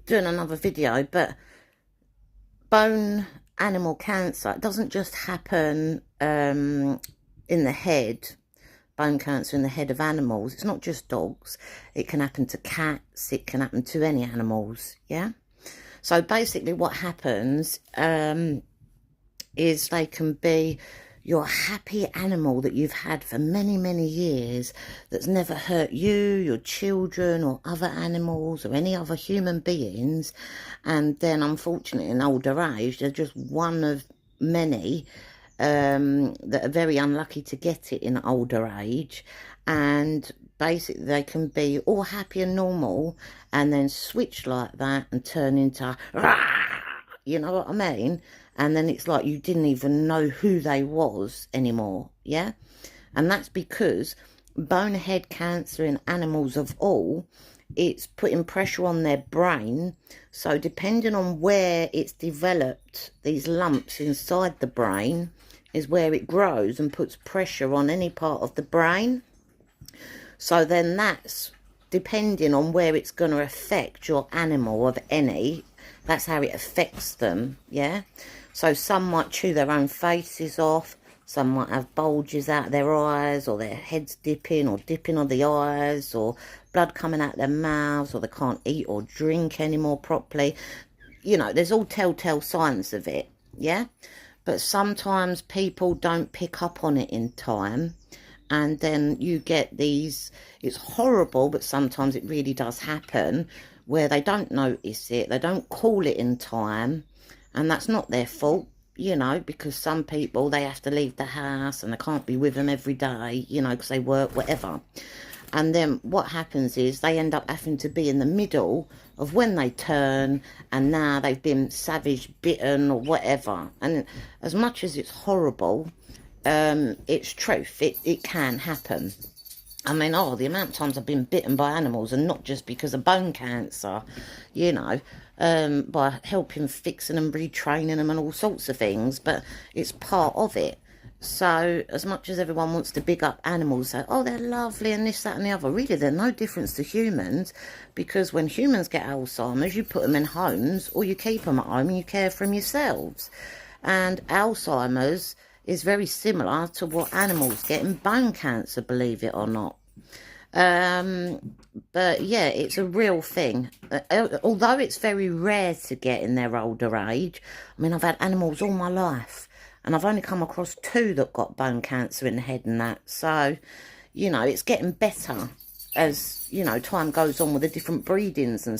doing another video, but bone animal cancer, it doesn't just happen in the head. Bone cancer in the head of animals, it's not just dogs. It can happen to cats, it can happen to any animals, yeah? So basically what happens is they can be your happy animal that you've had for many, many years that's never hurt you, your children, or other animals, or any other human beings. And then, unfortunately, in older age, they're just one of many that are very unlucky to get it in older age. And basically, they can be all happy and normal and then switch like that and turn into, you know what I mean? And then it's like you didn't even know who they was anymore, yeah? And that's because bonehead cancer in animals of all, it's putting pressure on their brain. So depending on where it's developed, these lumps inside the brain is where it grows and puts pressure on any part of the brain. So then that's depending on where it's going to affect your animal of any. That's how it affects them, yeah? So some might chew their own faces off, some might have bulges out of their eyes, or their heads dipping, or dipping on the eyes, or blood coming out their mouths, or they can't eat or drink anymore properly. You know, there's all telltale signs of it, yeah? But sometimes people don't pick up on it in time, and then you get these, it's horrible, but sometimes it really does happen, where they don't notice it, they don't call it in time, and that's not their fault, you know, because some people, they have to leave the house and they can't be with them every day, you know, because they work, whatever. And then what happens is they end up having to be in the middle of when they turn, and now they've been savage bitten or whatever. And as much as it's horrible, it's truth. It can happen. I mean, the amount of times I've been bitten by animals, and not just because of bone cancer, you know, by helping fixing them, retraining them and all sorts of things, but it's part of it. So as much as everyone wants to big up animals, say, oh, they're lovely and this, that and the other, really they're no difference to humans, because when humans get Alzheimer's, you put them in homes or you keep them at home and you care for them yourselves. And Alzheimer's is very similar to what animals get in bone cancer, believe it or not. But yeah, it's a real thing. Although it's very rare to get in their older age. I mean, I've had animals all my life, and I've only come across 2 that got bone cancer in the head and that. So, you know, it's getting better as, you know, time goes on with the different breedings and